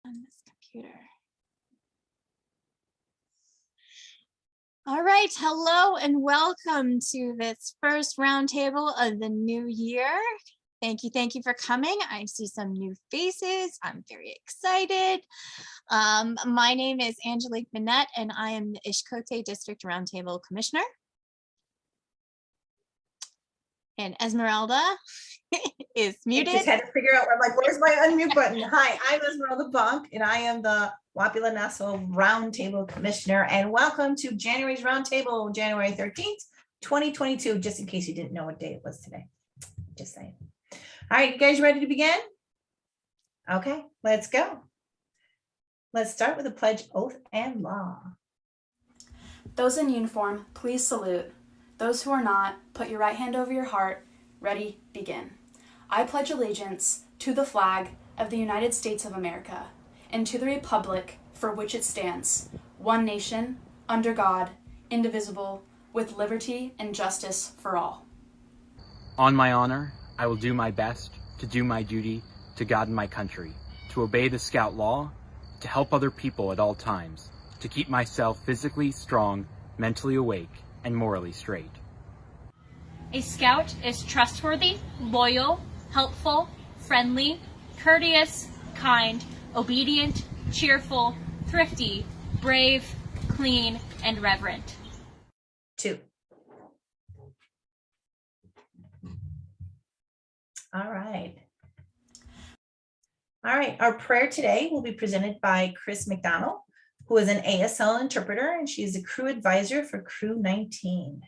on this computer. All right, hello and welcome to this first roundtable of the new year. Thank you for coming. I see some new faces. I'm very excited. My name is Angelique Minette and I am the Ishkote District Roundtable Commissioner. And Esmeralda is muted. I just had to figure out, I'm like, where's my unmute button? Hi, I'm Esmeralda Bonk, and I am the Wapila Nassau Roundtable Commissioner, and welcome to January's Roundtable, January 13th, 2022, just in case you didn't know what day it was today. Just saying. All right, you guys ready to begin? Okay, let's go. Let's start with the pledge, oath, and law. Those in uniform, please salute. Those who are not, put your right hand over your heart. Ready, begin. I pledge allegiance to the flag of the United States of America and to the republic for which it stands, one nation, under God, indivisible, with liberty and justice for all. On my honor, I will do my best to do my duty to God and my country, to obey the Scout law, to help other people at all times, to keep myself physically strong, mentally awake, and morally straight. A Scout is trustworthy, loyal, helpful, friendly, courteous, kind, obedient, cheerful, thrifty, brave, clean, and reverent. 2. All right. All right, our prayer today will be presented by Chris McDonald, who is an ASL interpreter, and she is a crew advisor for Crew 19.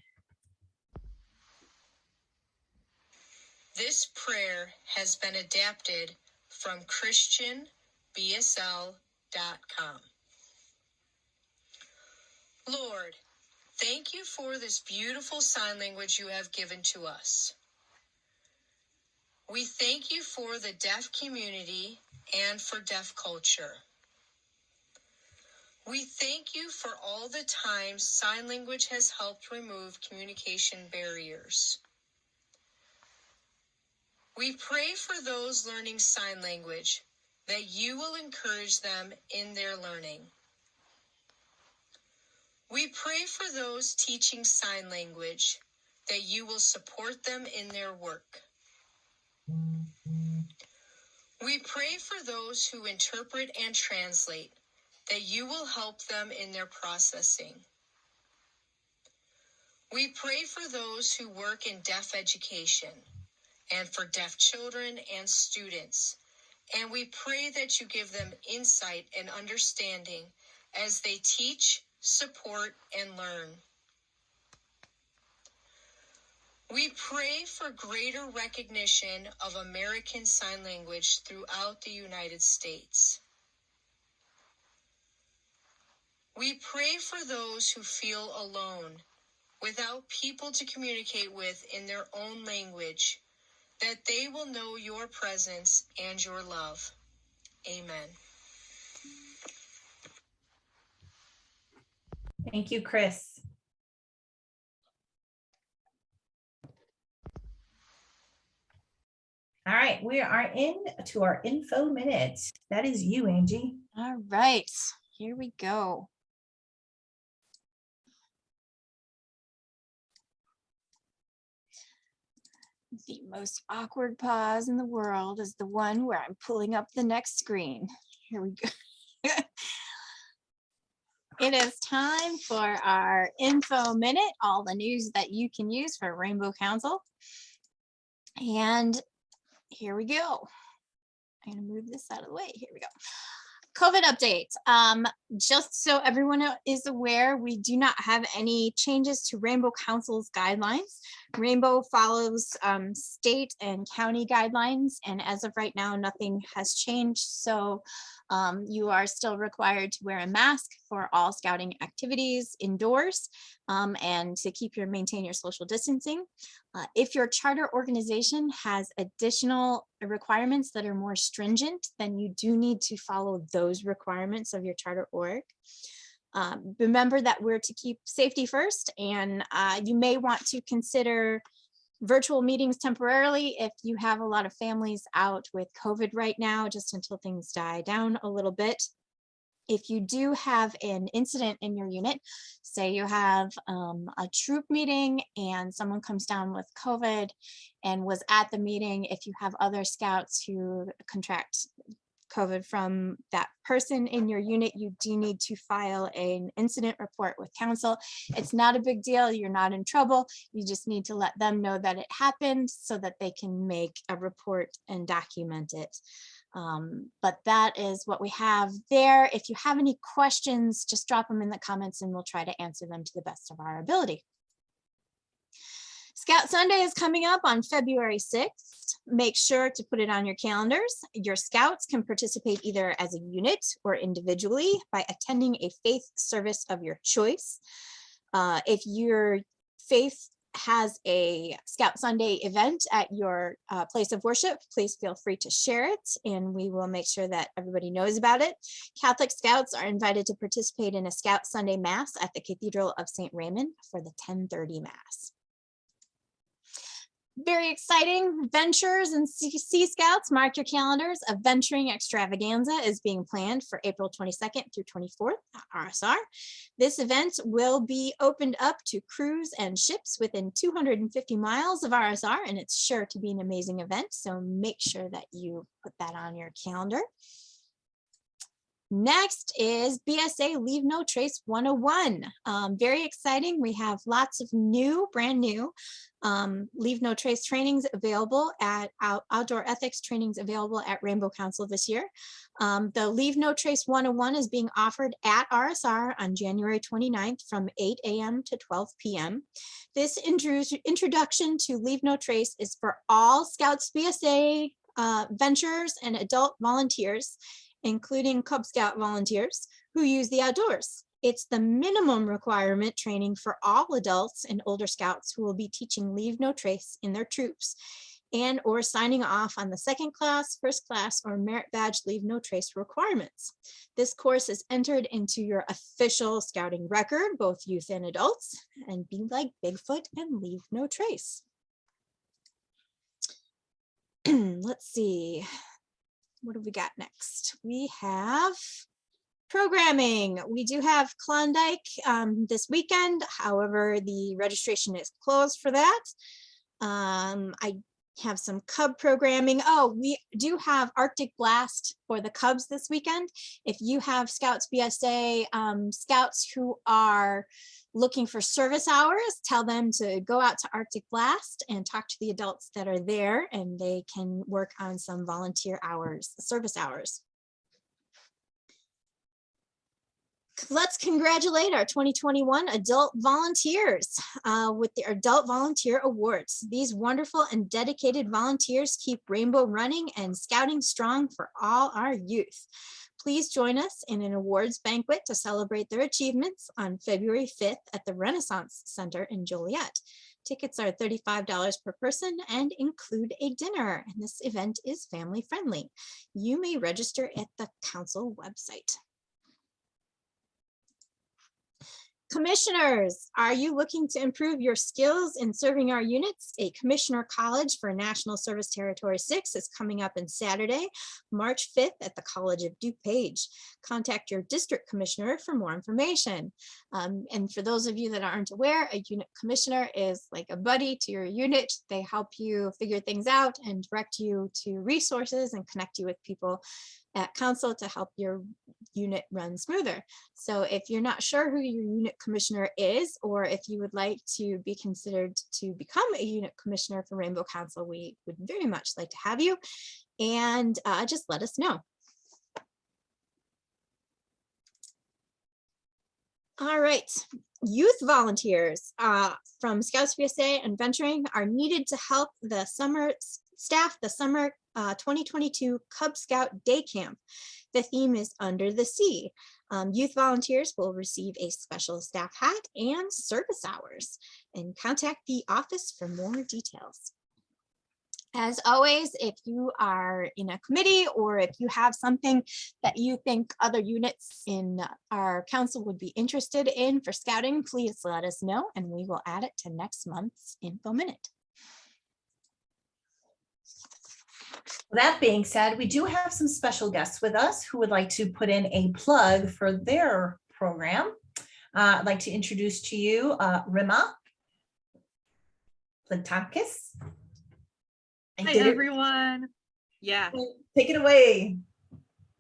This prayer has been adapted from ChristianBSL.com. Lord, thank you for this beautiful sign language you have given to us. We thank you for the deaf community and for deaf culture. We thank you for all the times sign language has helped remove communication barriers. We pray for those learning sign language, that you will encourage them in their learning. We pray for those teaching sign language, that you will support them in their work. We pray for those who interpret and translate, that you will help them in their processing. We pray for those who work in deaf education and for deaf children and students, and we pray that you give them insight and understanding as they teach, support, and learn. We pray for greater recognition of American Sign Language throughout the United States. We pray for those who feel alone, without people to communicate with in their own language, that they will know your presence and your love. Amen. Thank you, Chris. All right, we are into our info minute. That is you, Angie. All right, here we go. The most awkward pause in the world is the one where I'm pulling up the next screen. Here we go. It is time for our info minute, all the news that you can use for Rainbow Council. And here we go. I'm going to move this out of the way. Here we go. COVID update. Just so everyone is aware, we do not have any changes to Rainbow Council's guidelines. Rainbow follows state and county guidelines, and as of right now, nothing has changed. So you are still required to wear a mask for all scouting activities indoors and to maintain your social distancing. If your charter organization has additional requirements that are more stringent, then you do need to follow those requirements of your charter org. Remember that we're to keep safety first, and you may want to consider virtual meetings temporarily if you have a lot of families out with COVID right now, just until things die down a little bit. If you do have an incident in your unit, say you have a troop meeting and someone comes down with COVID and was at the meeting, if you have other scouts who contract COVID from that person in your unit, you do need to file an incident report with council. It's not a big deal. You're not in trouble. You just need to let them know that it happened so that they can make a report and document it. But that is what we have there. If you have any questions, just drop them in the comments and we'll try to answer them to the best of our ability. Scout Sunday is coming up on February 6th. Make sure to put it on your calendars. Your scouts can participate either as a unit or individually by attending a faith service of your choice. If your faith has a Scout Sunday event at your place of worship, please feel free to share it and we will make sure that everybody knows about it. Catholic Scouts are invited to participate in a Scout Sunday Mass at the Cathedral of St. Raymond for the 10:30 Mass. Very exciting ventures and Sea Scouts. Mark your calendars. A venturing extravaganza is being planned for April 22nd through 24th at RSR. This event will be opened up to crews and ships within 250 miles of RSR, and it's sure to be an amazing event. So make sure that you put that on your calendar. Next is BSA Leave No Trace 101. Very exciting. We have lots of brand new Leave No Trace trainings available at outdoor ethics trainings available at Rainbow Council this year. The Leave No Trace 101 is being offered at RSR on January 29th from 8 a.m. to 12 p.m. This introduction to Leave No Trace is for all Scouts BSA ventures and adult volunteers, including Cub Scout volunteers who use the outdoors. It's the minimum requirement training for all adults and older Scouts who will be teaching Leave No Trace in their troops and or signing off on the second class, first class, or merit badge Leave No Trace requirements. This course is entered into your official Scouting record, both youth and adults, and be like Bigfoot and Leave No Trace. Let's see. What have we got next? We have programming. We do have Klondike this weekend. However, the registration is closed for that. I have some Cub programming. Oh, we do have Arctic Blast for the Cubs this weekend. If you have Scouts BSA Scouts who are looking for service hours, tell them to go out to Arctic Blast and talk to the adults that are there and they can work on some volunteer hours, service hours. Let's congratulate our 2021 adult volunteers with the Adult Volunteer Awards. These wonderful and dedicated volunteers keep Rainbow running and Scouting strong for all our youth. Please join us in an awards banquet to celebrate their achievements on February 5th at the Renaissance Center in Joliet. Tickets are $35 per person and include a dinner, and this event is family friendly. You may register at the council website. Commissioners, are you looking to improve your skills in serving our units? A Commissioner College for National Service Territory 6 is coming up on Saturday, March 5th at the College of DuPage. Contact your district commissioner for more information. And for those of you that aren't aware, a unit commissioner is like a buddy to your unit. They help you figure things out and direct you to resources and connect you with people at council to help your unit run smoother. So if you're not sure who your unit commissioner is, or if you would like to be considered to become a unit commissioner for Rainbow Council, we would very much like to have you, and just let us know. All right, youth volunteers from Scouts BSA and Venturing are needed to help the summer 2022 Cub Scout Day Camp. The theme is Under the Sea. Youth volunteers will receive a special staff hat and service hours, and contact the office for more details. As always, if you are in a committee or if you have something that you think other units in our council would be interested in for scouting, please let us know and we will add it to next month's Info Minute. That being said, we do have some special guests with us who would like to put in a plug for their program. I'd like to introduce to you Rima Plantakis. Hi, everyone. Yeah, Take it away.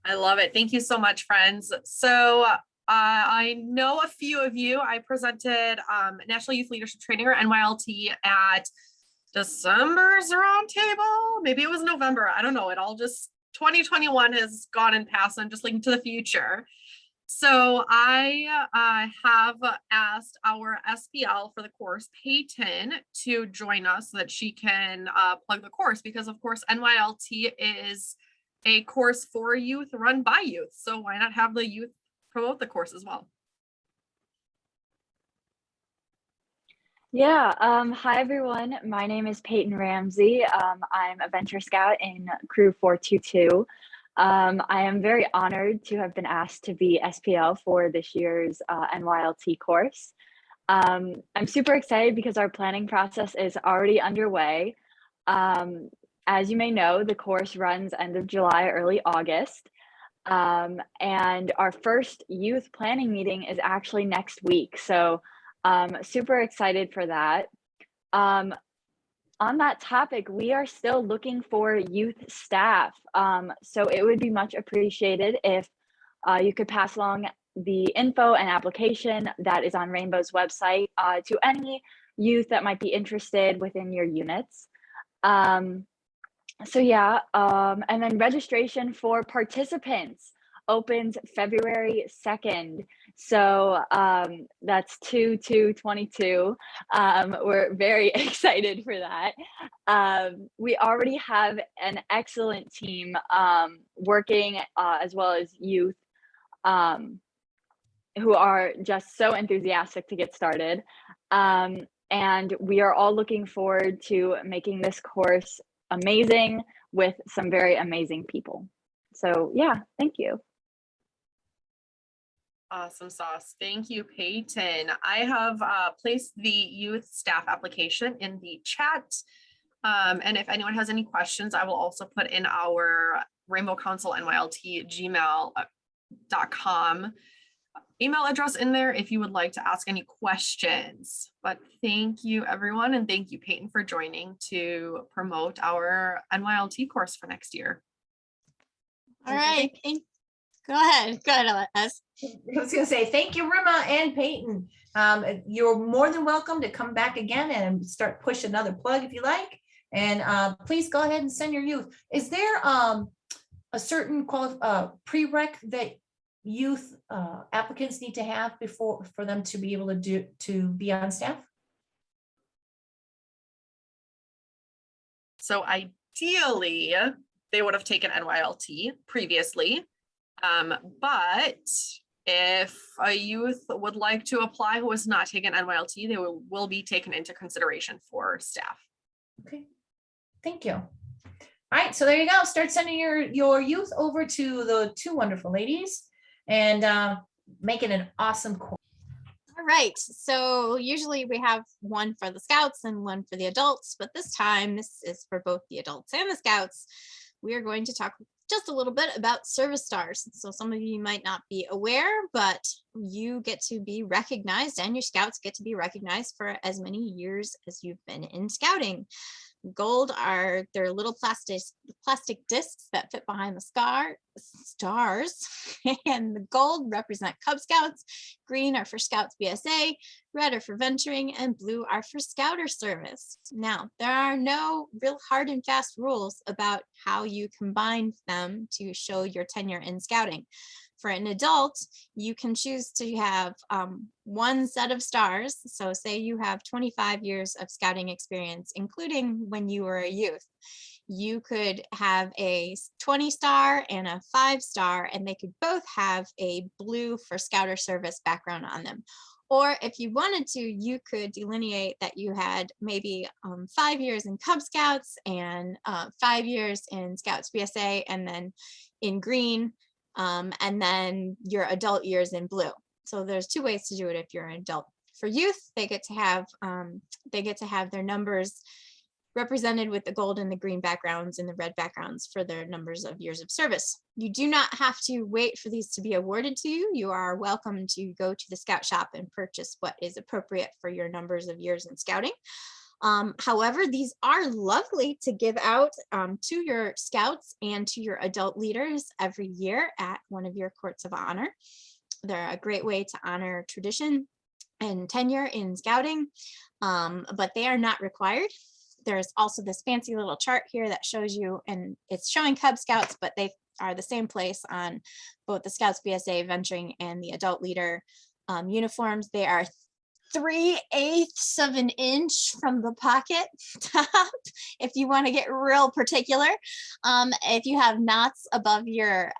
I love it. Thank you so much, friends. So I know a few of you. I presented National Youth Leadership Training, or NYLT, at December's roundtable. Maybe it was November. I don't know. It all just 2021 has gone and passed. I'm just looking to the future. So I have asked our SPL for the course, Peyton, to join us so that she can plug the course, because of course NYLT is a course for youth run by youth. So why not have the youth promote the course as well? Yeah, hi everyone. My name is Peyton Ramsey. I'm a Venture Scout in Crew 422. I am very honored to have been asked to be SPL for this year's NYLT course. I'm super excited because our planning process is already underway. As you may know, the course runs end of July, early August. And our first youth planning meeting is actually next week. So super excited for that. On that topic, we are still looking for youth staff. So it would be much appreciated if you could pass along the info and application that is on Rainbow's website to any youth that might be interested within your units. So yeah, and then registration for participants opens February 2nd. So that's 2/2/22. We're very excited for that. We already have an excellent team working as well as youth who are just so enthusiastic to get started. And we are all looking forward to making this course amazing with some very amazing people. So yeah, thank you. Awesome sauce. Thank you, Peyton. I have placed the youth staff application in the chat. And if anyone has any questions, I will also put in our Rainbow Council NYLT gmail.com email address in there if you would like to ask any questions. But thank you, everyone. And thank you, Peyton, for joining to promote our NYLT course for next year. All right. Go ahead, Ez. I was going to say, thank you, Rima and Peyton. You're more than welcome to come back again and start push another plug if you like. And please go ahead and send your youth. Is there a certain prereq that youth applicants need to have for them to be able to be on staff? So ideally, they would have taken NYLT previously. But if a youth would like to apply who has not taken NYLT, they will be taken into consideration for staff. Okay, thank you. All right, so there you go. Start sending your youth over to the two wonderful ladies and make it an awesome course. All right, so usually we have one for the scouts and one for the adults, but this time this is for both the adults and the scouts. We are going to talk just a little bit about service stars. So some of you might not be aware, but you get to be recognized and your scouts get to be recognized for as many years as you've been in scouting. Gold are their little plastic discs that fit behind the stars, and the gold represent Cub Scouts, green are for Scouts BSA, red are for venturing, and blue are for Scouter service. Now, there are no real hard and fast rules about how you combine them to show your tenure in scouting. For an adult, you can choose to have one set of stars. So say you have 25 years of scouting experience, including when you were a youth. You could have a 20 star and a 5 star, and they could both have a blue for Scouter service background on them. Or if you wanted to, you could delineate that you had maybe 5 years in Cub Scouts and 5 years in Scouts BSA, and then in green, and then your adult years in blue. So there's two ways to do it if you're an adult. For youth, they get to have their numbers represented with the gold and the green backgrounds and the red backgrounds for their numbers of years of service. You do not have to wait for these to be awarded to you. You are welcome to go to the Scout Shop and purchase what is appropriate for your numbers of years in scouting. However, these are lovely to give out to your scouts and to your adult leaders every year at one of your courts of honor. They're a great way to honor tradition and tenure in scouting, but they are not required. There's also this fancy little chart here that shows you, and it's showing Cub Scouts, but they are the same place on both the Scouts BSA venturing and the adult leader uniforms. They are 3/8 of an inch from the pocket top if you want to get real particular. If you have knots above your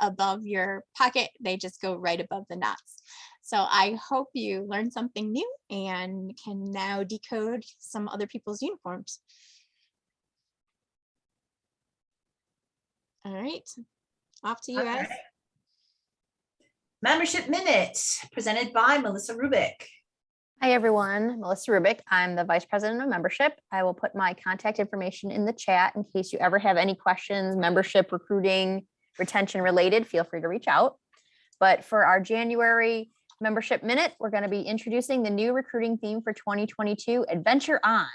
pocket, they just go right above the knots. So I hope you learned something new and can now decode some other people's uniforms. All right, off to you guys. Alright. Membership minutes presented by Melissa Rubik. Hi, everyone. Melissa Rubik. I'm the Vice President of Membership. I will put my contact information in the chat in case you ever have any questions, membership, recruiting, retention related, feel free to reach out. But for our January membership minute, we're going to be introducing the new recruiting theme for 2022, Adventure On.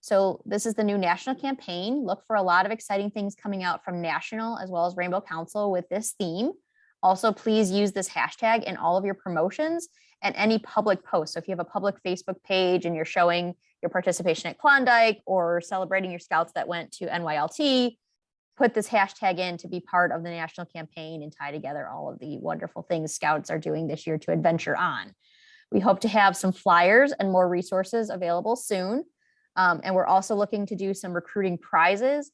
So this is the new national campaign. Look for a lot of exciting things coming out from national as well as Rainbow Council with this theme. Also, please use this hashtag in all of your promotions and any public posts. So if you have a public Facebook page and you're showing your participation at Klondike or celebrating your scouts that went to NYLT, put this hashtag in to be part of the national campaign and tie together all of the wonderful things scouts are doing this year to adventure on. We hope to have some flyers and more resources available soon. And we're also looking to do some recruiting prizes.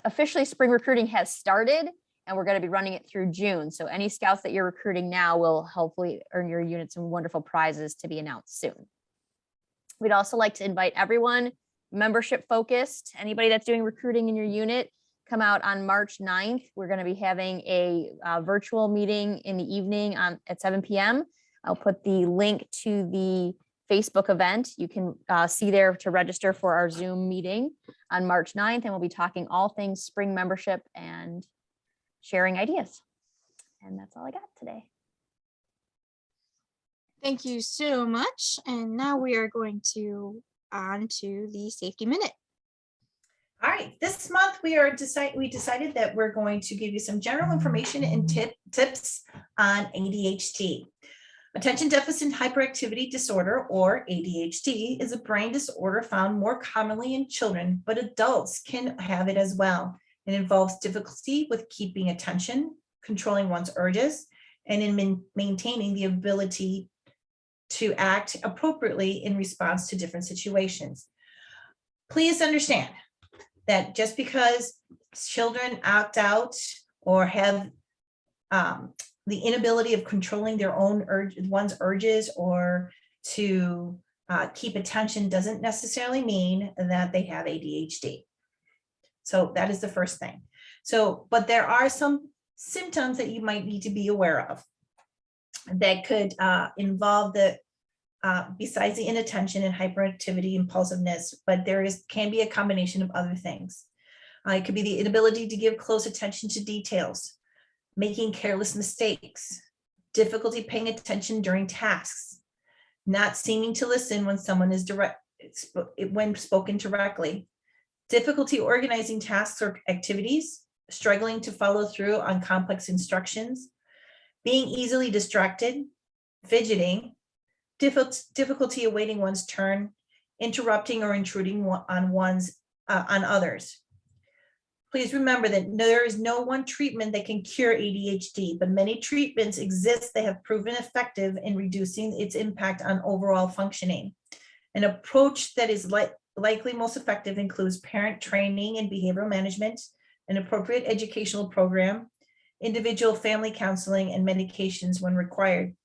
Officially, spring recruiting has started, and we're going to be running it through June. So any scouts that you're recruiting now will hopefully earn your unit some wonderful prizes to be announced soon. We'd also like to invite everyone, membership focused, anybody that's doing recruiting in your unit, come out on March 9th. We're going to be having a virtual meeting in the evening at 7 p.m. I'll put the link to the Facebook event. You can see there to register for our Zoom meeting on March 9th, and we'll be talking all things spring membership and sharing ideas. And that's all I got today. Thank you so much. And now we are going to on to the safety minute. All right, this month we decided that we're going to give you some general information and tips on ADHD. Attention deficit hyperactivity disorder, or ADHD, is a brain disorder found more commonly in children, but adults can have it as well. It involves difficulty with keeping attention, controlling one's urges, and in maintaining the ability to act appropriately in response to different situations. Please understand that just because children act out or have the inability of controlling their own one's urges or to keep attention doesn't necessarily mean that they have ADHD. So that is the first thing. So, but there are some symptoms that you might need to be aware of that could involve the besides the inattention and hyperactivity, impulsiveness, but can be a combination of other things. It could be the inability to give close attention to details, making careless mistakes, difficulty paying attention during tasks, not seeming to listen when someone is when spoken directly, difficulty organizing tasks or activities, struggling to follow through on complex instructions, being easily distracted, fidgeting, difficulty awaiting one's turn, interrupting or intruding on others. Please remember that there is no one treatment that can cure ADHD, but many treatments exist that have proven effective in reducing its impact on overall functioning. An approach that is likely most effective includes parent training and behavioral management, an appropriate educational program, individual family counseling, and medications when required.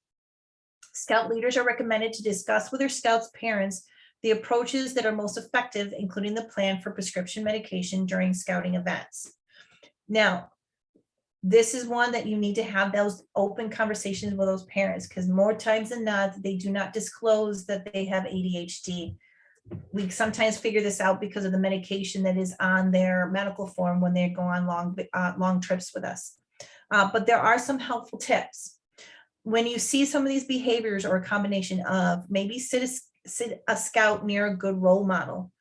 Scout leaders are recommended to discuss with their Scouts parents the approaches that are most effective, including the plan for prescription medication during scouting events. Now, this is one that you need to have those open conversations with those parents, because more times than not, they do not disclose that they have ADHD. We sometimes figure this out because of the medication that is on their medical form when they go on long trips with us. But there are some helpful tips. When you see some of these behaviors or a combination of, maybe sit a scout near a good role model.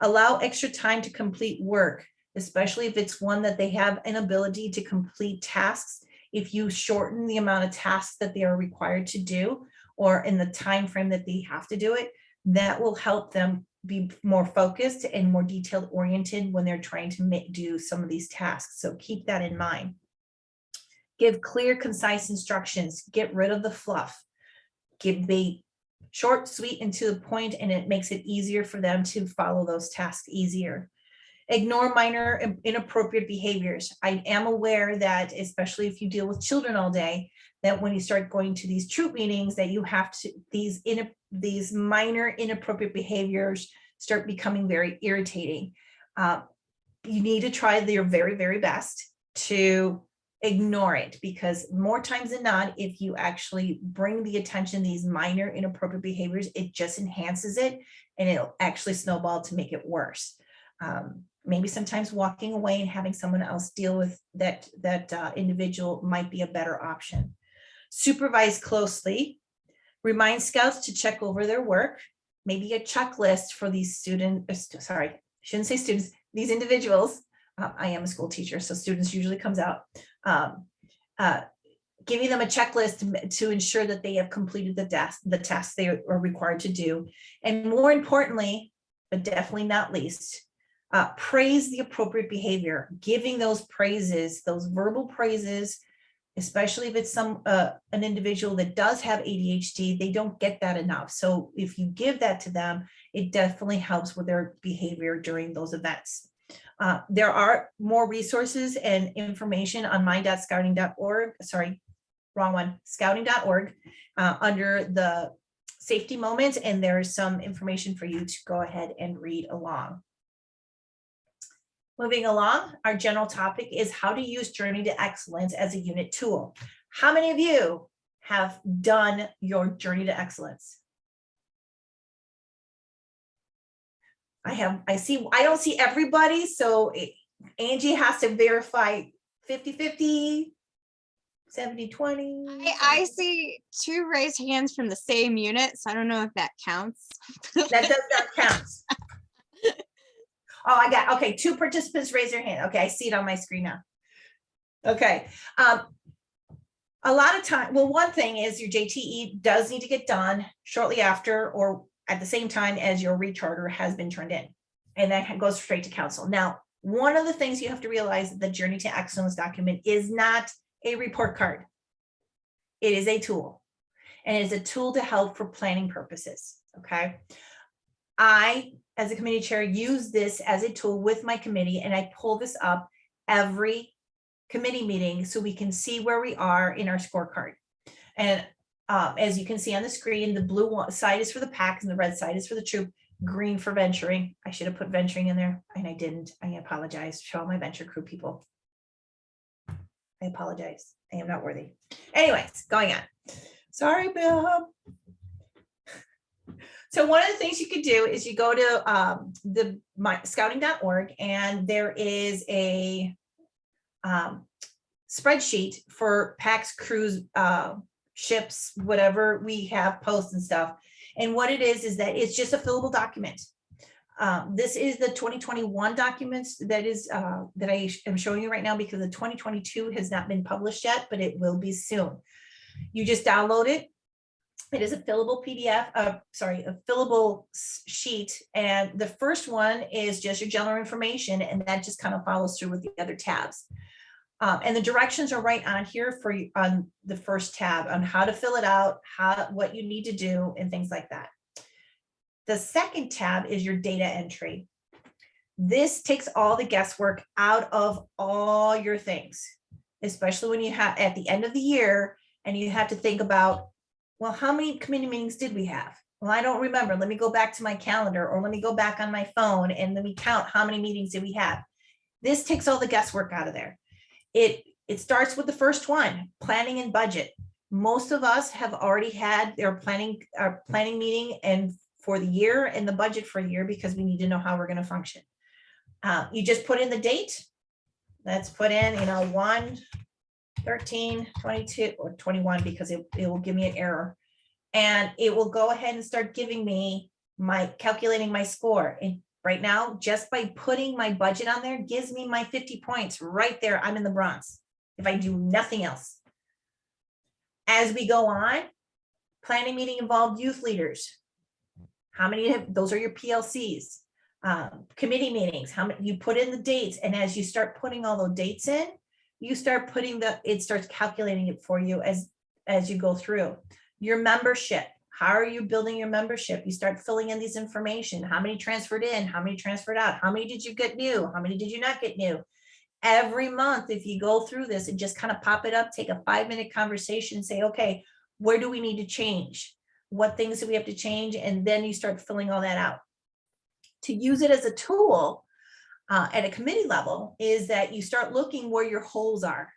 Allow extra time to complete work, especially if it's one that they have an ability to complete tasks. If you shorten the amount of tasks that they are required to do, or in the time frame that they have to do it, that will help them be more focused and more detailed oriented when they're trying to do some of these tasks. So keep that in mind. Give clear, concise instructions. Get rid of the fluff. Be short, sweet, and to the point, and it makes it easier for them to follow those tasks easier. Ignore minor inappropriate behaviors. I am aware that, especially if you deal with children all day, that when you start going to these troop meetings, that you have to, these minor inappropriate behaviors start becoming very irritating. You need to try your very, very best to ignore it, because more times than not, if you actually bring the attention these minor inappropriate behaviors, it just enhances it, and it'll actually snowball to make it worse. Maybe sometimes walking away and having someone else deal with that individual might be a better option. Supervise closely. Remind scouts to check over their work. Maybe a checklist for these students, sorry, shouldn't say students, these individuals. I am a school teacher, so students usually comes out. Giving them a checklist to ensure that they have completed the tasks they are required to do. And more importantly, but definitely not least, praise the appropriate behavior. Giving those praises, those verbal praises, especially if it's an individual that does have ADHD, they don't get that enough. So if you give that to them, it definitely helps with their behavior during those events. There are more resources and information on my.scouting.org, sorry, wrong one, scouting.org, under the safety moments, and there is some information for you to go ahead and read along. Moving along, our general topic is how to use Journey to Excellence as a unit tool. How many of you have done your Journey to Excellence? I don't see everybody, so Angie has to verify 50-50, 70-20. I see 2 raised hands from the same unit, so I don't know if that counts. That does not count. Oh, I got, okay, 2 participants raise their hand. Okay, I see it on my screen now. Okay. A lot of time, well, one thing is your JTE does need to get done shortly after or at the same time as your recharter has been turned in, and that goes straight to council. Now, one of the things you have to realize that the Journey to Excellence document is not a report card. It is a tool, and it is a tool to help for planning purposes, okay? I, as a committee chair, use this as a tool with my committee, and I pull this up every committee meeting so we can see where we are in our scorecard. And as you can see on the screen, the blue side is for the packs and the red side is for the troop, green for venturing. I should have put venturing in there and I didn't. I apologize. Show all my venture crew people. I apologize. I am not worthy. Anyways, going on. Sorry, Bill. So one of the things you could do is you go to scouting.org, and there is a spreadsheet for packs, crews, ships, whatever we have, posts and stuff. And what it is that it's just a fillable document. This is the 2021 documents that I am showing you right now, because the 2022 has not been published yet, but it will be soon. You just download it. It is a fillable PDF, a fillable sheet. And the first one is just your general information, and that just kind of follows through with the other tabs. And the directions are right on here for you on the first tab on how to fill it out, what you need to do, and things like that. The second tab is your data entry. This takes all the guesswork out of all your things, especially when you have at the end of the year and you have to think about, well, how many committee meetings did we have? Well, I don't remember. Let me go back to my calendar, or let me go back on my phone and let me count how many meetings did we have. This takes all the guesswork out of there. It starts with the first one, planning and budget. Most of us have already had their planning meeting and for the year and the budget for the year, because we need to know how we're going to function. You just put in the date. Let's put in, 1/13/22 or 21, because it will give me an error. And it will go ahead and start giving me calculating my score. And right now, just by putting my budget on there, gives me my 50 points right there. I'm in the bronze if I do nothing else. As we go on, planning meeting involved youth leaders. How many those are your PLCs? Committee meetings, how many you put in the dates, and as you start putting all those dates in, you start putting it starts calculating it for you as you go through. Your membership, how are you building your membership? You start filling in these information. How many transferred in? How many transferred out? How many did you get new? How many did you not get new? Every month, if you go through this and just kind of pop it up, take a 5-minute conversation, say, okay, where do we need to change? What things do we have to change? And then you start filling all that out. To use it as a tool at a committee level is that you start looking where your holes are.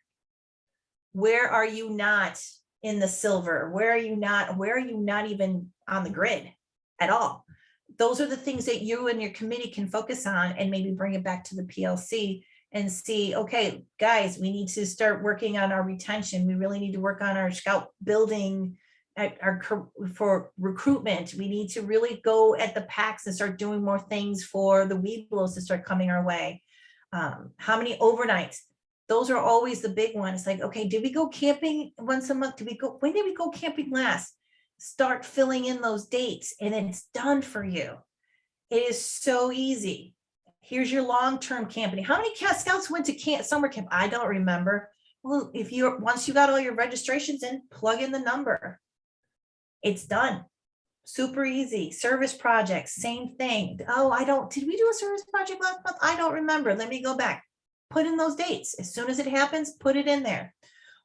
Where are you not in the silver? Where are you not even on the grid at all? Those are the things that you and your committee can focus on, and maybe bring it back to the PLC and see, okay, guys, we need to start working on our retention. We really need to work on our scout building, for recruitment. We need to really go at the packs and start doing more things for the Weeblos to start coming our way. How many overnights? Those are always the big ones. Like, okay, did we go camping once a month? When did we go camping last? Start filling in those dates, and it's done for you. It is so easy. Here's your long-term camping. How many scouts went to summer camp? I don't remember. Well, once you got all your registrations in, plug in the number. It's done. Super easy. Service projects, same thing. Oh, did we do a service project last month? I don't remember. Let me go back. Put in those dates. As soon as it happens, put it in there.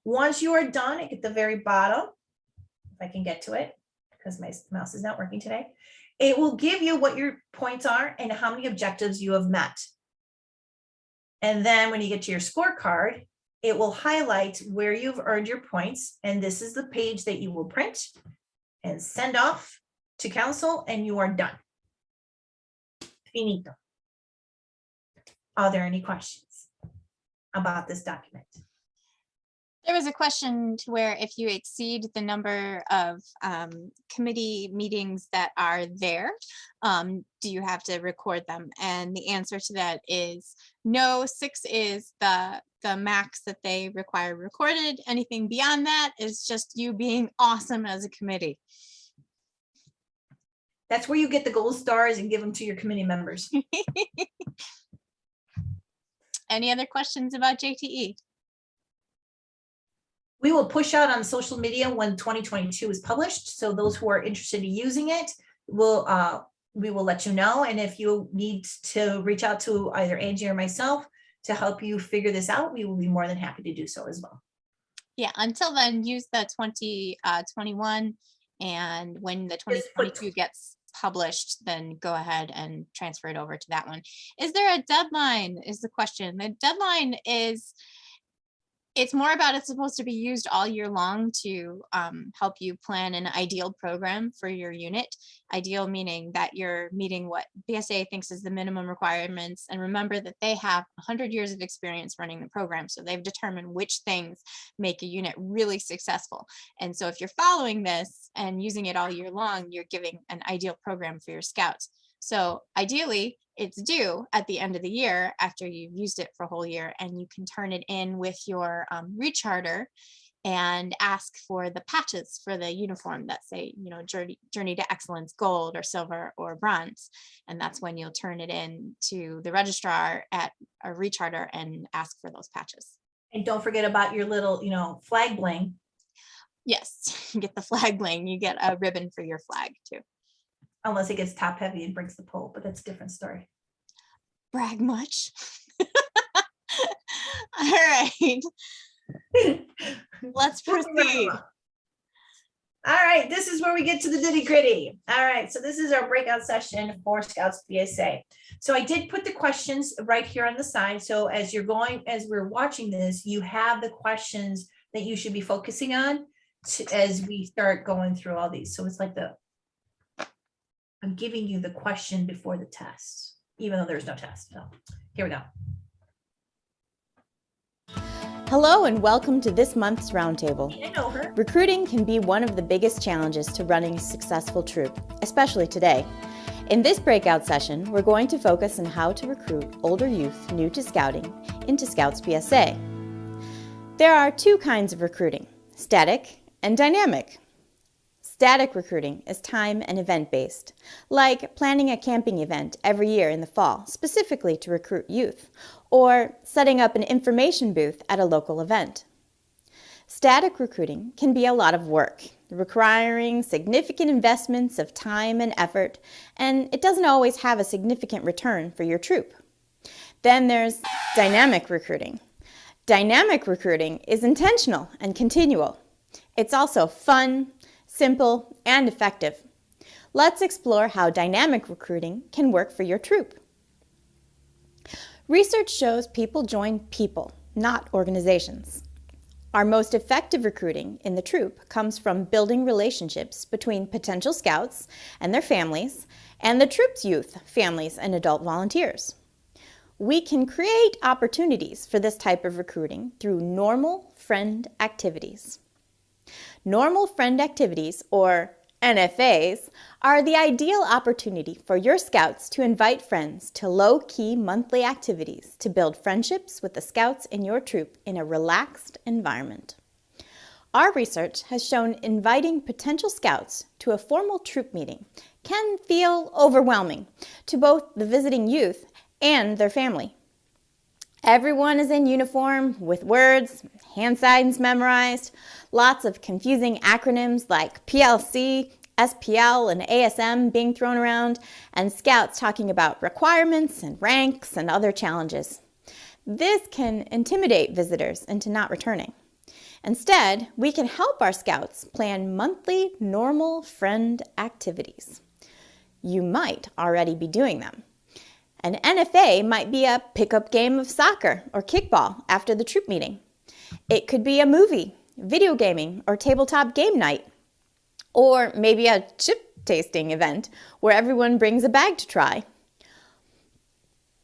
Once you are done, at the very bottom, if I can get to it, because my mouse is not working today, it will give you what your points are and how many objectives you have met. And then when you get to your scorecard, it will highlight where you've earned your points. And this is the page that you will print and send off to council, and you are done. Finito. Are there any questions about this document? There was a question to where if you exceed the number of committee meetings that are there, do you have to record them? And the answer to that is no. 6 is the max that they require recorded. Anything beyond that is just you being awesome as a committee. That's where you get the gold stars and give them to your committee members. Any other questions about JTE? We will push out on social media when 2022 is published. So those who are interested in using it, we will let you know. And if you need to reach out to either Angie or myself to help you figure this out, we will be more than happy to do so as well. Yeah, until then, use the 2021, and when the 2022 gets published, then go ahead and transfer it over to that one. Is there a deadline is the question. The deadline is, it's more about it's supposed to be used all year long to help you plan an ideal program for your unit. Ideal meaning that you're meeting what BSA thinks is the minimum requirements. And remember that they have 100 years of experience running the program. So they've determined which things make a unit really successful. And so if you're following this and using it all year long, you're giving an ideal program for your scouts. So ideally, it's due at the end of the year after you've used it for a whole year, and you can turn it in with your recharter and ask for the patches for the uniform that say, Journey to Excellence Gold or Silver or Bronze. And that's when you'll turn it in to the registrar at a recharter and ask for those patches. And don't forget about your little, flag bling. Yes, you get the flag bling. You get a ribbon for your flag too. Unless it gets top heavy and breaks the pole, but that's a different story. Brag much? All right. Let's proceed. All right, this is where we get to the nitty gritty. All right, so this is our breakout session for Scouts BSA. So I did put the questions right here on the side. So as we're watching this, you have the questions that you should be focusing on as we start going through all these. So it's like I'm giving you the question before the test, even though there's no test. So here we go. Hello and welcome to this month's Roundtable. I know her. Recruiting can be one of the biggest challenges to running a successful troop, especially today. In this breakout session, we're going to focus on how to recruit older youth new to scouting into Scouts BSA. There are two kinds of recruiting, static and dynamic. Static recruiting is time and event-based, like planning a camping event every year in the fall, specifically to recruit youth, or setting up an information booth at a local event. Static recruiting can be a lot of work, requiring significant investments of time and effort, and it doesn't always have a significant return for your troop. Then there's dynamic recruiting. Dynamic recruiting is intentional and continual. It's also fun, simple, and effective. Let's explore how dynamic recruiting can work for your troop. Research shows people join people, not organizations. Our most effective recruiting in the troop comes from building relationships between potential scouts and their families and the troop's youth, families, and adult volunteers. We can create opportunities for this type of recruiting through normal friend activities. Normal friend activities, or NFAs, are the ideal opportunity for your scouts to invite friends to low-key monthly activities to build friendships with the scouts in your troop in a relaxed environment. Our research has shown inviting potential scouts to a formal troop meeting can feel overwhelming to both the visiting youth and their family. Everyone is in uniform with words, hand signs memorized, lots of confusing acronyms like PLC, SPL, and ASM being thrown around, and scouts talking about requirements and ranks and other challenges. This can intimidate visitors into not returning. Instead, we can help our scouts plan monthly normal friend activities. You might already be doing them. An NFA might be a pickup game of soccer or kickball after the troop meeting. It could be a movie, video gaming, or tabletop game night. Or maybe a chip tasting event where everyone brings a bag to try.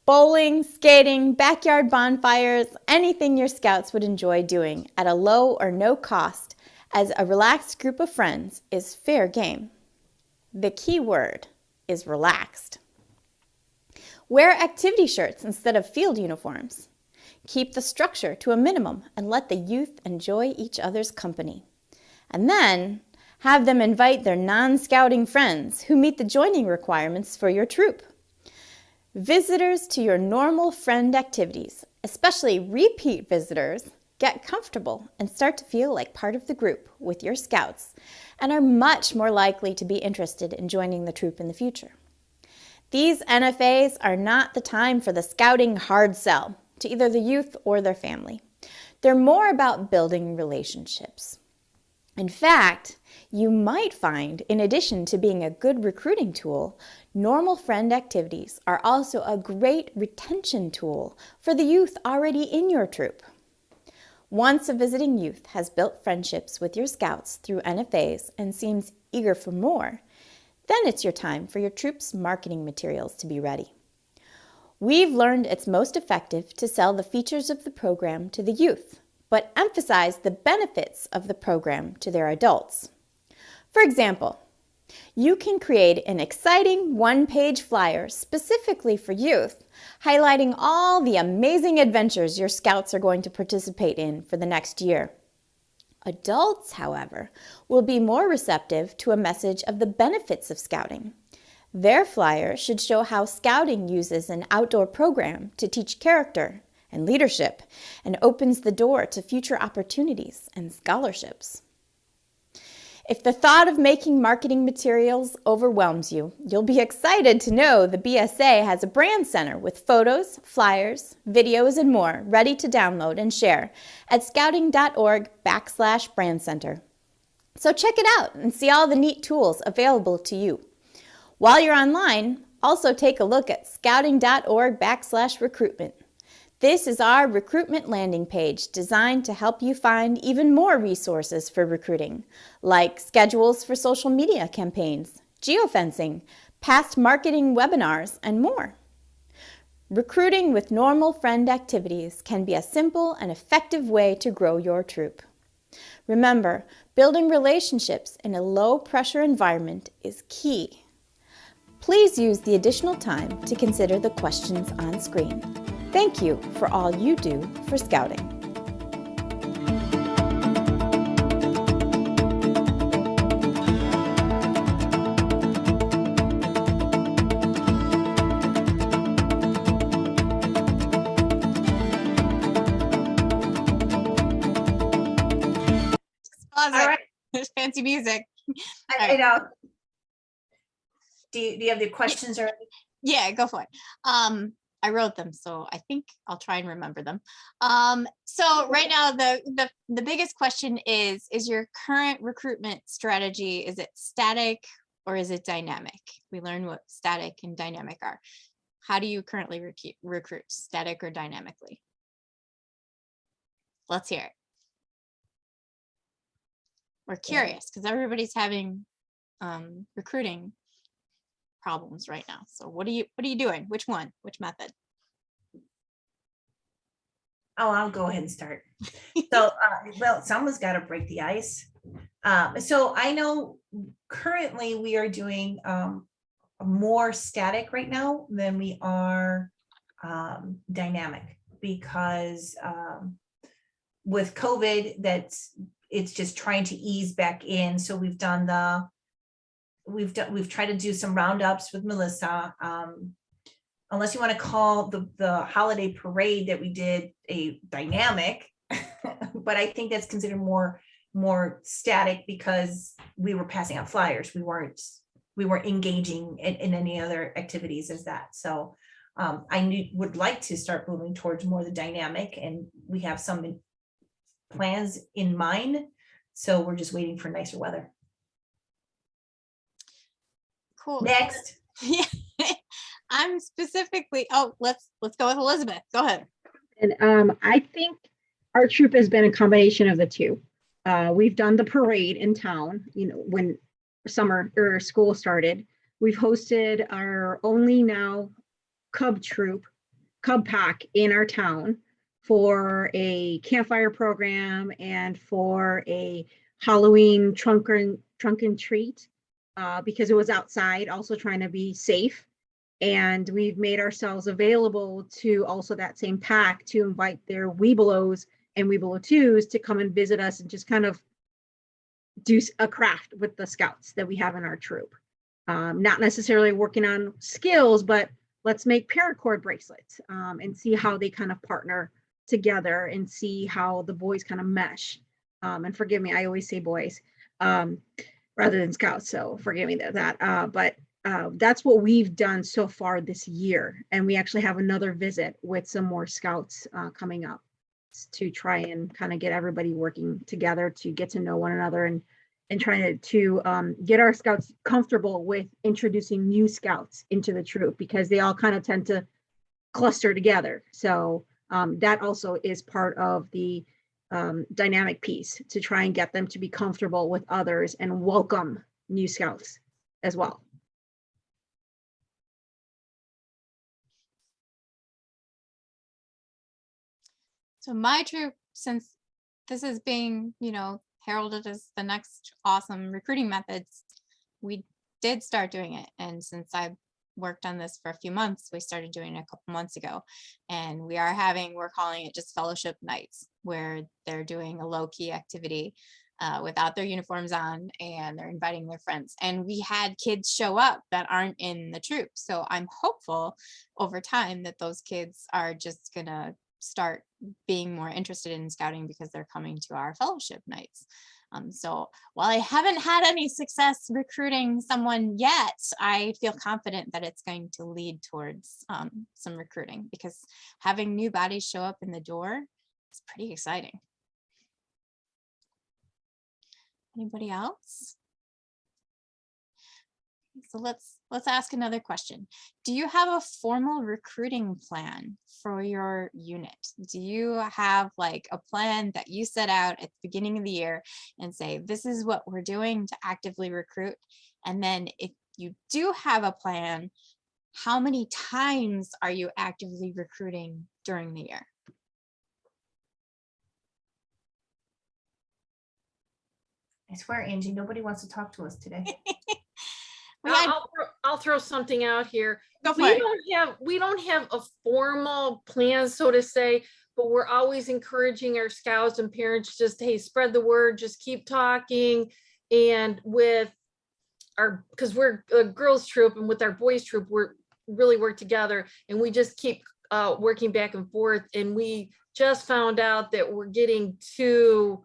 Bowling, skating, backyard bonfires, anything your scouts would enjoy doing at a low or no cost as a relaxed group of friends is fair game. The key word is relaxed. Wear activity shirts instead of field uniforms. Keep the structure to a minimum and let the youth enjoy each other's company. And then have them invite their non-scouting friends who meet the joining requirements for your troop. Visitors to your normal friend activities, especially repeat visitors, get comfortable and start to feel like part of the group with your scouts and are much more likely to be interested in joining the troop in the future. These NFAs are not the time for the scouting hard sell to either the youth or their family. They're more about building relationships. In fact, you might find, in addition to being a good recruiting tool, normal friend activities are also a great retention tool for the youth already in your troop. Once a visiting youth has built friendships with your scouts through NFAs and seems eager for more, then it's your time for your troop's marketing materials to be ready. We've learned it's most effective to sell the features of the program to the youth, but emphasize the benefits of the program to their adults. For example, you can create an exciting one-page flyer specifically for youth, highlighting all the amazing adventures your scouts are going to participate in for the next year. Adults, however, will be more receptive to a message of the benefits of scouting. Their flyer should show how scouting uses an outdoor program to teach character and leadership and opens the door to future opportunities and scholarships. If the thought of making marketing materials overwhelms you, you'll be excited to know the BSA has a brand center with photos, flyers, videos, and more ready to download and share at scouting.org/brand center. So check it out and see all the neat tools available to you. While you're online, also take a look at scouting.org/recruitment. This is our recruitment landing page designed to help you find even more resources for recruiting, like schedules for social media campaigns, geofencing, past marketing webinars, and more. Recruiting with normal friend activities can be a simple and effective way to grow your troop. Remember, building relationships in a low-pressure environment is key. Please use the additional time to consider the questions on screen. Thank you for all you do for Scouting. Pause All it. right. There's fancy music. I know. Do you have the questions or? Yeah, go for it. I wrote them, so I think I'll try and remember them. So right now, the biggest question is your current recruitment strategy, is it static or is it dynamic? We learned what static and dynamic are. How do you currently recruit, static or dynamically? Let's hear it. We're curious because everybody's having recruiting problems right now. So what are you doing? Which one? Which method? Oh, I'll go ahead and start. So, well, someone's got to break the ice. So I know currently we are doing more static right now than we are dynamic, because with COVID, it's just trying to ease back in. So we've tried to do some roundups with Melissa. Unless you want to call the holiday parade that we did a dynamic, but I think that's considered more static because we were passing out flyers. We weren't engaging in any other activities as that. So I would like to start moving towards more the dynamic, and we have some plans in mind. So we're just waiting for nicer weather. Cool. Next. Yeah. I'm specifically, let's go with Elizabeth. Go ahead. And I think our troop has been a combination of the two. We've done the parade in town, when summer or school started. We've hosted our only now Cub pack in our town for a campfire program and for a Halloween trunk and treat, because it was outside, also trying to be safe. And we've made ourselves available to also that same pack to invite their Weebelows and Weebelo 2s to come and visit us and just kind of do a craft with the scouts that we have in our troop. Not necessarily working on skills, but let's make paracord bracelets and see how they kind of partner together and see how the boys kind of mesh. And forgive me, I always say boys rather than scouts, so forgive me that. But that's what we've done so far this year. And we actually have another visit with some more scouts coming up to try and kind of get everybody working together to get to know one another and trying to get our scouts comfortable with introducing new scouts into the troop, because they all kind of tend to cluster together. So that also is part of the dynamic piece, to try and get them to be comfortable with others and welcome new scouts as well. So my troop, since this is being, heralded as the next awesome recruiting methods, we did start doing it. And since I've worked on this for a few months, we started doing it a couple months ago. And we're calling it just fellowship nights, where they're doing a low-key activity without their uniforms on, and they're inviting their friends. And we had kids show up that aren't in the troop. So I'm hopeful over time that those kids are just gonna start being more interested in scouting because they're coming to our fellowship nights. So while I haven't had any success recruiting someone yet, I feel confident that it's going to lead towards some recruiting, because having new bodies show up in the door is pretty exciting. Anybody else? So let's ask another question. Do you have a formal recruiting plan for your unit? Do you have like a plan that you set out at the beginning of the year and say, this is what we're doing to actively recruit? And then if you do have a plan, how many times are you actively recruiting during the year? I swear, Angie, nobody wants to talk to us today. I'll throw something out here. Go for We it. don't have a formal plan, so to say, but we're always encouraging our scouts and parents, just, hey, spread the word, just keep talking. And with because we're a girls troop, and with our boys troop, we're really work together, and we just keep working back and forth. And we just found out that we're getting two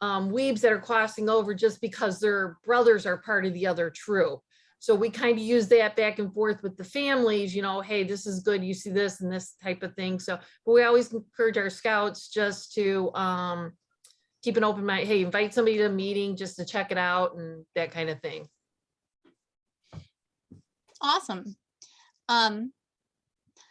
weebs that are crossing over just because their brothers are part of the other troop. So we kind of use that back and forth with the families, you know, hey, this is good, you see this and this type of thing. So, but we always encourage our scouts just to keep an open mind. Hey, invite somebody to a meeting just to check it out and that kind of thing. Awesome.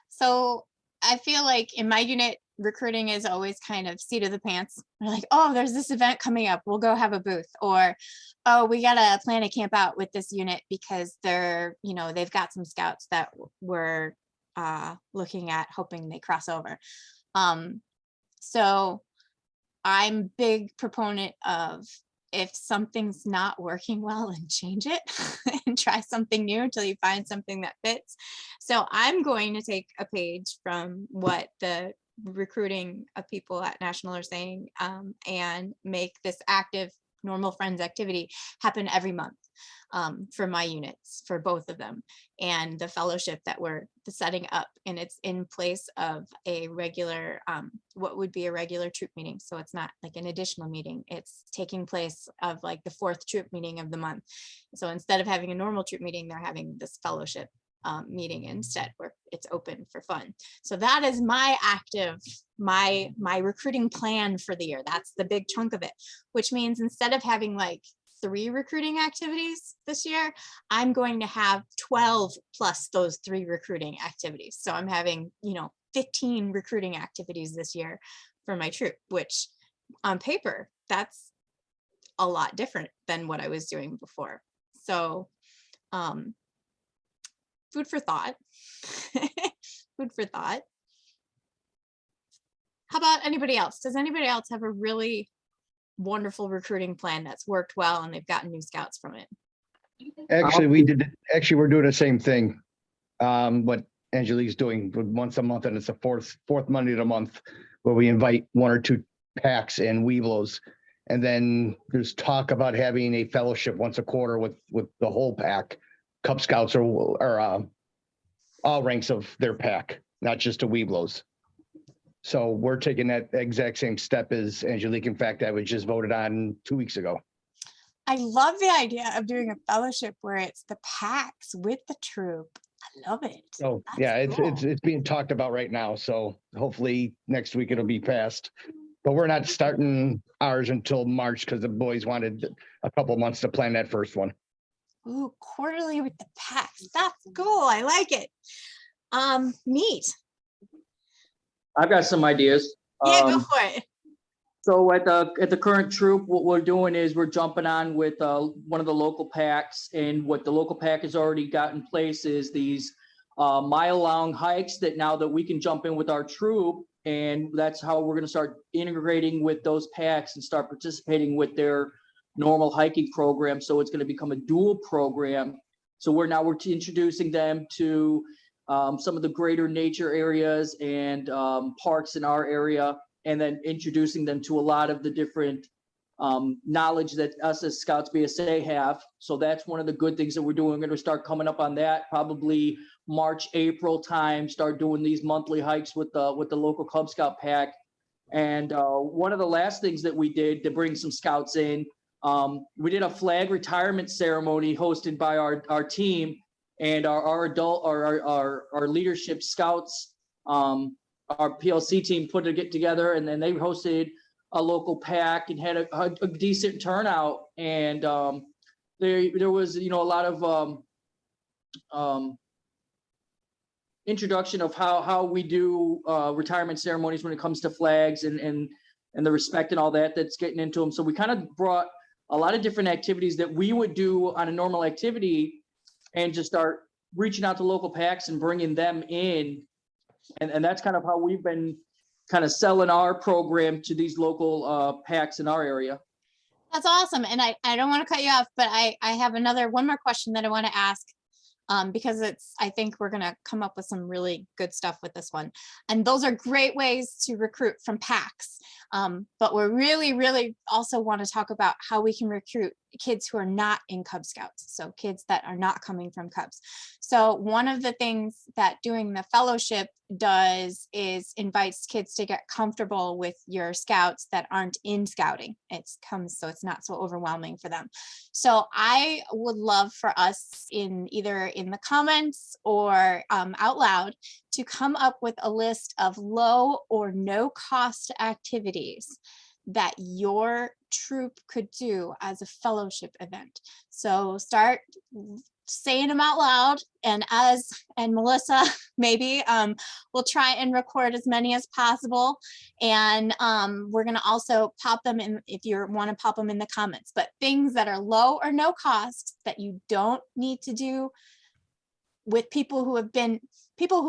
So I feel like in my unit, recruiting is always kind of seat of the pants. We're like, oh, there's this event coming up, we'll go have a booth. Or, oh, we gotta plan a camp out with this unit because they're, you know, they've got some scouts that we're looking at, hoping they cross over. So I'm big proponent of, if something's not working well, and change it and try something new until you find something that fits. So I'm going to take a page from what the recruiting of people at National are saying, and make this active normal friends activity happen every month for my units, for both of them, and the fellowship that we're setting up. And it's in place of a regular, what would be a regular troop meeting. So it's not like an additional meeting. It's taking place of like the 4th troop meeting of the month. So instead of having a normal troop meeting, they're having this fellowship meeting instead, where it's open for fun. So that is my active, my recruiting plan for the year. That's the big chunk of it, which means instead of having like 3 recruiting activities this year, I'm going to have 12 plus those 3 recruiting activities. So I'm having, you know, 15 recruiting activities this year for my troop, which on paper, that's a lot different than what I was doing before. So food for thought. Food for thought. How about anybody else? Does anybody else have a really wonderful recruiting plan that's worked well and they've gotten new scouts from it? Actually, we're doing the same thing. What Angelique's doing once a month, and it's the fourth Monday of the month, where we invite 1 or 2 packs and Weeblos. And then there's talk about having a fellowship once a quarter with the whole pack, Cub Scouts or all ranks of their pack, not just the Weeblos. So we're taking that exact same step as Angelique. In fact, that was just voted on 2 weeks ago. I love the idea of doing a fellowship where it's the packs with the troop. I love it. So That's yeah, cool. it's being talked about right now. So hopefully next week it'll be passed. But we're not starting ours until March because the boys wanted a couple months to plan that first one. Ooh, quarterly with the packs. That's cool. I like it. Neat. I've got some ideas. Yeah, go for it. So at the current troop, what we're doing is we're jumping on with one of the local packs, and what the local pack has already got in place is these mile-long hikes that now that we can jump in with our troop, and that's how we're going to start integrating with those packs and start participating with their normal hiking program. So it's going to become a dual program. So we're introducing them to some of the greater nature areas and parks in our area, and then introducing them to a lot of the different knowledge that us as Scouts BSA have. So that's one of the good things that we're doing. We're going to start coming up on that probably March, April time, start doing these monthly hikes with the local Cub Scout pack. And one of the last things that we did to bring some scouts in, we did a flag retirement ceremony hosted by our team, and our leadership scouts, our PLC team put it together, and then they hosted a local pack and had a decent turnout. And there was, a lot of introduction of how we do retirement ceremonies when it comes to flags and the respect and all that's getting into them. So we kind of brought a lot of different activities that we would do on a normal activity and just start reaching out to local packs and bringing them in. And that's kind of how we've been kind of selling our program to these local packs in our area. That's awesome. And I don't want to cut you off, but I have one more question that I want to ask. Because I think we're going to come up with some really good stuff with this one. And those are great ways to recruit from packs. But we're really also want to talk about how we can recruit kids who are not in Cub Scouts. So kids that are not coming from Cubs. So one of the things that doing the fellowship does is invites kids to get comfortable with your scouts that aren't in scouting. So it's not so overwhelming for them. So I would love for us either in the comments or out loud to come up with a list of low or no cost activities that your troop could do as a fellowship event. So start saying them out loud, and Melissa maybe we'll try and record as many as possible, and we're going to also pop them in if you want to pop them in the comments. But things that are low or no cost that you don't need to do with people who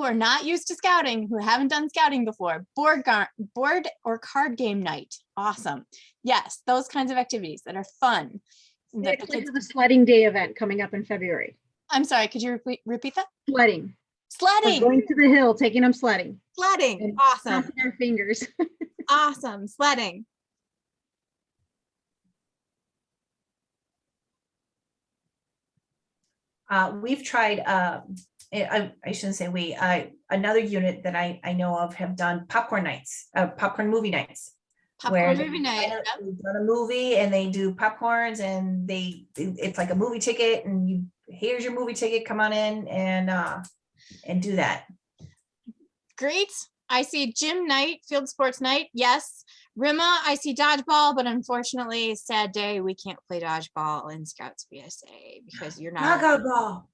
are not used to scouting, who haven't done scouting before. Board or card game night. Awesome. Yes, those kinds of activities that are fun. We actually have a sledding day event coming up in February. I'm sorry, could you repeat that? Sledding. Sledding. We're going to the hill, taking them sledding. Sledding. And Awesome. crossing our fingers. Awesome. Sledding. We've tried, I shouldn't say we, another unit that I know of have done popcorn nights, popcorn movie nights. Popcorn movie night. They've done a movie and they do popcorns, and it's like a movie ticket, and here's your movie ticket, come on in and do that. Great. I see gym night, field sports night. Yes. Rima, I see dodgeball, but unfortunately, sad day, we can't play dodgeball in Scouts BSA because you're not. Gaga ball.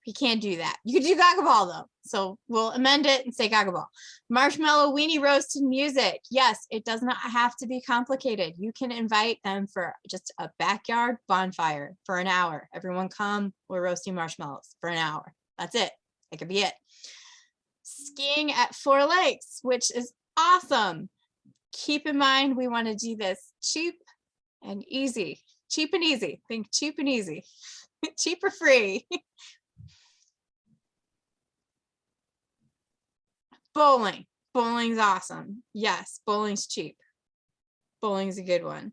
We can't do that. You could do Gaga ball though. So we'll amend it and say Gaga ball. Marshmallow weenie roast and music. Yes, it does not have to be complicated. You can invite them for just a backyard bonfire for an hour. Everyone come, we're roasting marshmallows for an hour. That's it. That could be it. Skiing at 4 Lakes, which is awesome. Keep in mind, we want to do this cheap and easy. Cheap and easy. Think cheap and easy. Cheap or free. Bowling. Bowling's awesome. Yes, bowling's cheap. Bowling's a good one.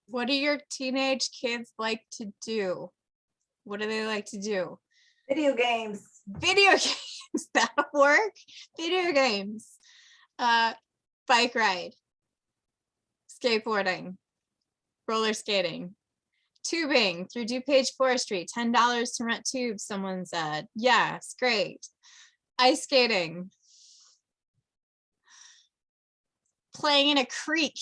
What do your teenage kids like to do? What do they like to do? Video games. Video games. That'll work. Video games. Bike ride. Skateboarding. Roller skating. Tubing through DuPage Forestry, $10 to rent tubes, someone said. Yes, great. Ice skating. Playing in a creek.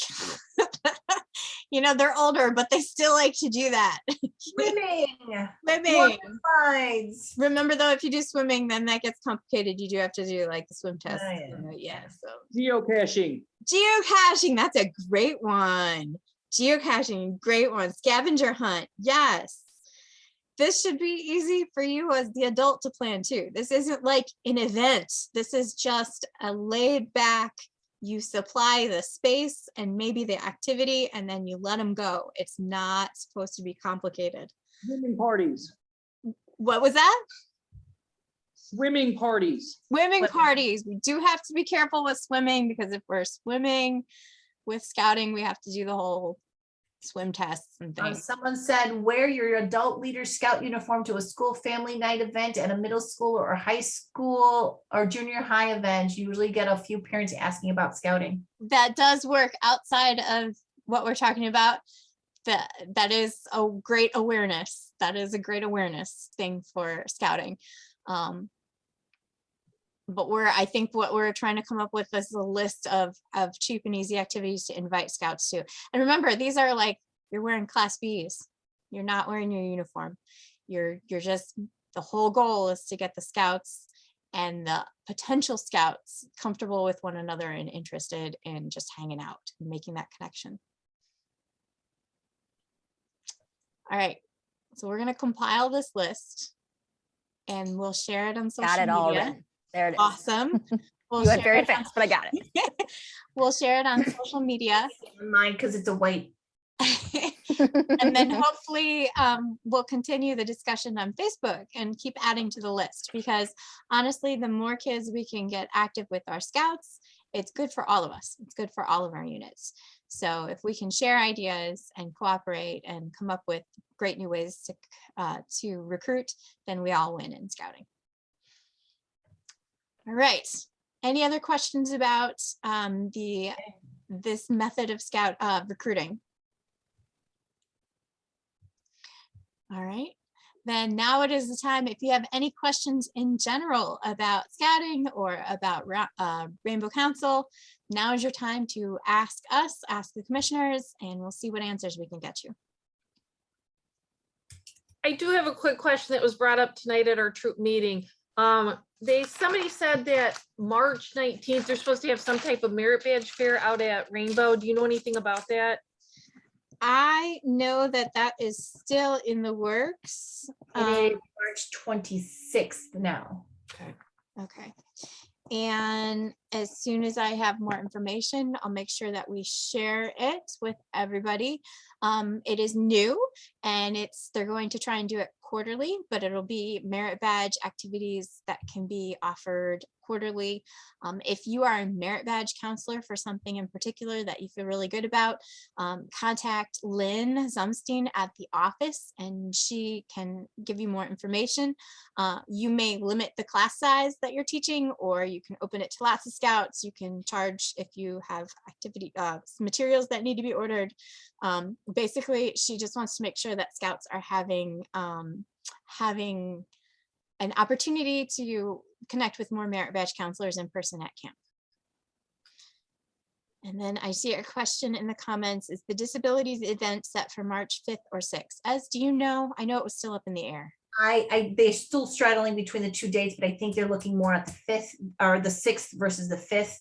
You know, they're older, but they still like to do that. Swimming. Swimming. Slides. Remember though, if you do swimming, then that gets complicated. You do have to do like the swim test. Oh, yeah. Yeah. So Geocaching. geocaching, that's a great one. Geocaching, great one. Scavenger hunt, yes. This should be easy for you as the adult to plan too. This isn't like an event. This is just a laid back, you supply the space and maybe the activity, and then you let them go. It's not supposed to be complicated. Swimming parties. What was that? Swimming parties. Swimming parties. We do have to be careful with swimming, because if we're swimming with scouting, we have to do the whole swim tests and things. Someone said, wear your adult leader scout uniform to a school family night event at a middle school or high school or junior high event. You usually get a few parents asking about scouting. That does work outside of what we're talking about. That is a great awareness. That is a great awareness thing for scouting. But I think what we're trying to come up with is a list of cheap and easy activities to invite scouts to. And remember, these are like, you're wearing Class Bs. You're not wearing your uniform. You're just, the whole goal is to get the scouts and the potential scouts comfortable with one another and interested in just hanging out and making that connection. All right, So we're going to compile this list and we'll share it on social Got it all media. written. There it is. Awesome. We'll You went share very it on- fast, but I got it. We'll share it on social media. Mine, because it's a white. And then hopefully we'll continue the discussion on Facebook and keep adding to the list, because honestly, the more kids we can get active with our scouts, it's good for all of us. It's good for all of our units. So if we can share ideas and cooperate and come up with great new ways to recruit, then we all win in scouting. All right. Any other questions about this method of scout recruiting? All right, then now it is the time. If you have any questions in general about scouting or about Rainbow Council, now is your time to ask us, ask the commissioners, and we'll see what answers we can get you. I do have a quick question that was brought up tonight at our troop meeting. Somebody said that March 19th, they're supposed to have some type of merit badge fair out at Rainbow. Do you know anything about that? I know that that is still in the works. It is March 26th now. Okay. And as soon as I have more information, I'll make sure that we share it with everybody. It is new and they're going to try and do it quarterly, but it'll be merit badge activities that can be offered quarterly. If you are a merit badge counselor for something in particular that you feel really good about, contact Lynn Zumstein at the office and she can give you more information. You may limit the class size that you're teaching, or you can open it to lots of scouts. You can charge if you have activity materials that need to be ordered. Basically, she just wants to make sure that scouts are having an opportunity to connect with more merit badge counselors in person at camp. And then I see a question in the comments, is the disabilities event set for March 5th or 6th? As do you know? I know it was still up in the air. They're still straddling between the two dates, but I think they're looking more at the 5th or the 6th versus the 5th,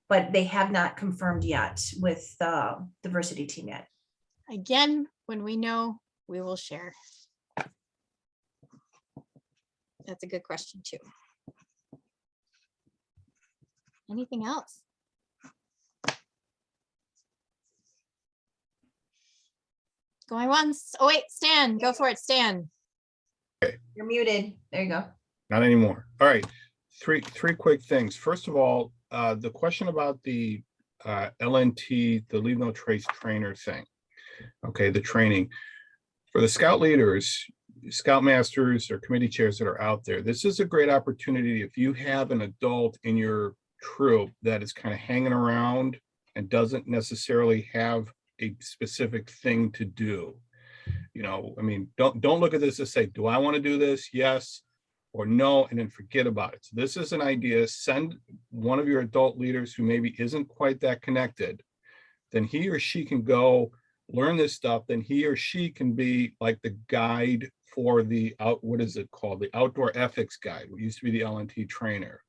but they have not confirmed yet with the diversity team yet. Again, when we know, we will share. That's a good question too. Anything else? Going once. Oh wait, Stan, go for it, Stan. You're muted. There you go. Not anymore. All right. Three quick things. First of all, the question about the LNT, the Leave No Trace trainer thing. Okay, the training. For the scout leaders, scoutmasters or committee chairs that are out there, this is a great opportunity if you have an adult in your troop that is kind of hanging around and doesn't necessarily have a specific thing to do. You know, I mean, don't look at this and say, do I want to do this? Yes or no, and then forget about it. So this is an idea. Send one of your adult leaders who maybe isn't quite that connected. Then he or she can go learn this stuff. Then he or she can be like the guide for the what is it called? The outdoor ethics guide, what used to be the LNT trainer.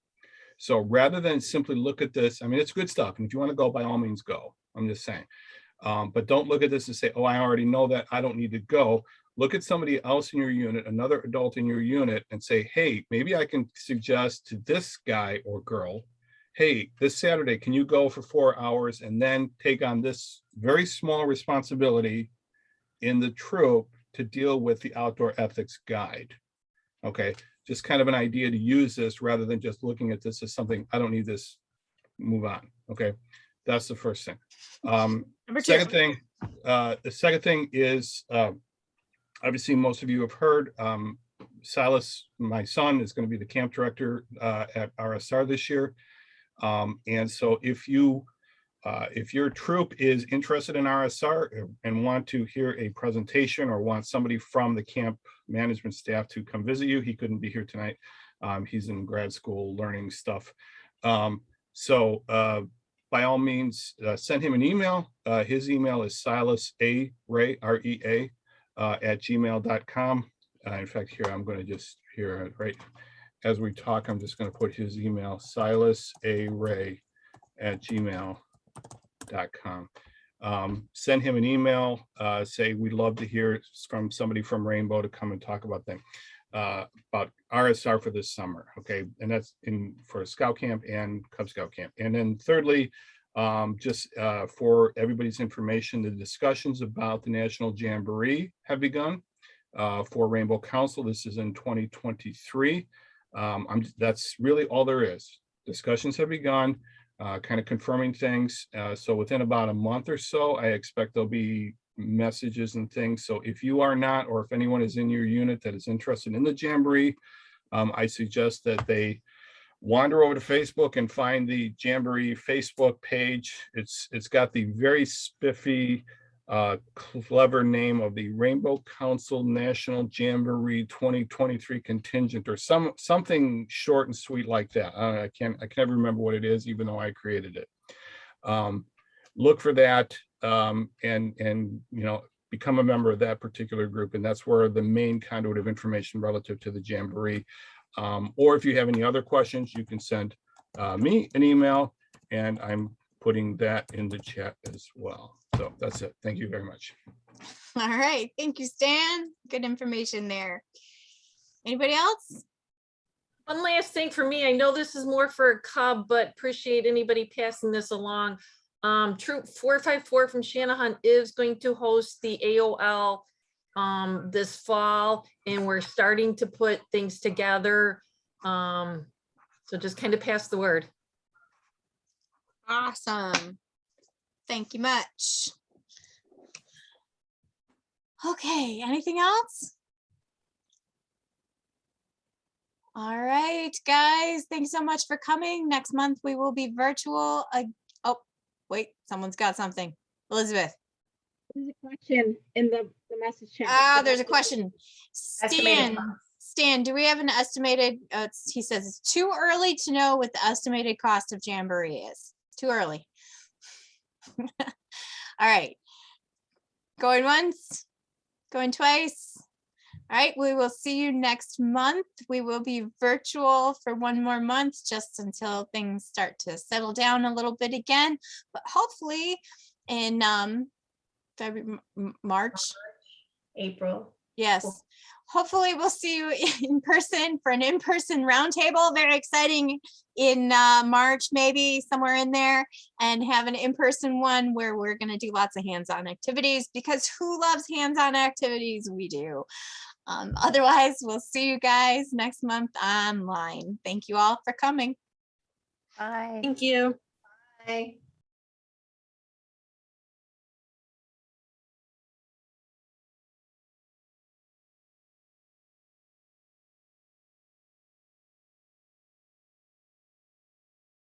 So rather than simply look at this, I mean, it's good stuff. And if you want to go, by all means, go. I'm just saying. But don't look at this and say, oh, I already know that. I don't need to go. Look at somebody else in your unit, another adult in your unit, and say, hey, maybe I can suggest to this guy or girl, hey, this Saturday, can you go for 4 hours and then take on this very small responsibility in the troop to deal with the outdoor ethics guide? Okay, just kind of an idea to use this rather than just looking at this as something, I don't need this, move on. Okay, that's the first thing. The second thing is, obviously most of you have heard, Silas, my son, is going to be the camp director at RSR this year. And so if your troop is interested in RSR and want to hear a presentation or want somebody from the camp management staff to come visit you, he couldn't be here tonight. He's in grad school learning stuff. So by all means, send him an email. His email is silasarea, R-E-A, at gmail.com. In fact, here, I'm going to just, here, right as we talk, I'm just going to put his email, silasarea at gmail.com. send him an email, say we'd love to hear from somebody from Rainbow to come and talk about things, about RSR for this summer. Okay, and that's for Scout Camp and Cub Scout Camp. And then thirdly, just for everybody's information, the discussions about the National Jamboree have begun for Rainbow Council. This is in 2023. That's really all there is. Discussions have begun, kind of confirming things. So within about a month or so, I expect there'll be messages and things. So if you are not, or if anyone is in your unit that is interested in the Jamboree, I suggest that they wander over to Facebook and find the Jamboree Facebook page. It's got the very spiffy, clever name of the Rainbow Council National Jamboree 2023 contingent, or something short and sweet like that. I can never remember what it is, even though I created it. Look for that, and become a member of that particular group, and that's where the main conduit of information relative to the Jamboree. Or if you have any other questions, you can send me an email, and I'm putting that in the chat as well. So that's it. Thank you very much. All right. Thank you, Stan. Good information there. Anybody else? One last thing for me. I know this is more for Cub, but appreciate anybody passing this along. Troop 454 from Shanahan is going to host the AOL this fall, and we're starting to put things together. So just kind of pass the word. Awesome. Thank you much. Okay, anything else? All right, guys, thanks so much for coming. Next month we will be virtual. Oh, wait, someone's got something. Elizabeth. There's a question in the message chat. Ah, there's a question. Estimated Stan, do we have an estimated, he says it's too early to know what the estimated cost of Jamboree is. Too early. All right. Going once, going twice. All right, we will see you next month. We will be virtual for one more month, just until things start to settle down a little bit again. But hopefully in February, March, April. yes. Hopefully we'll see you in person for an in-person roundtable. Very exciting in March, maybe somewhere in there, and have an in-person one where we're going to do lots of hands-on activities, because who loves hands-on activities? We do. Otherwise, we'll see you guys next month online. Thank you all for coming. Bye. Thank you. Bye.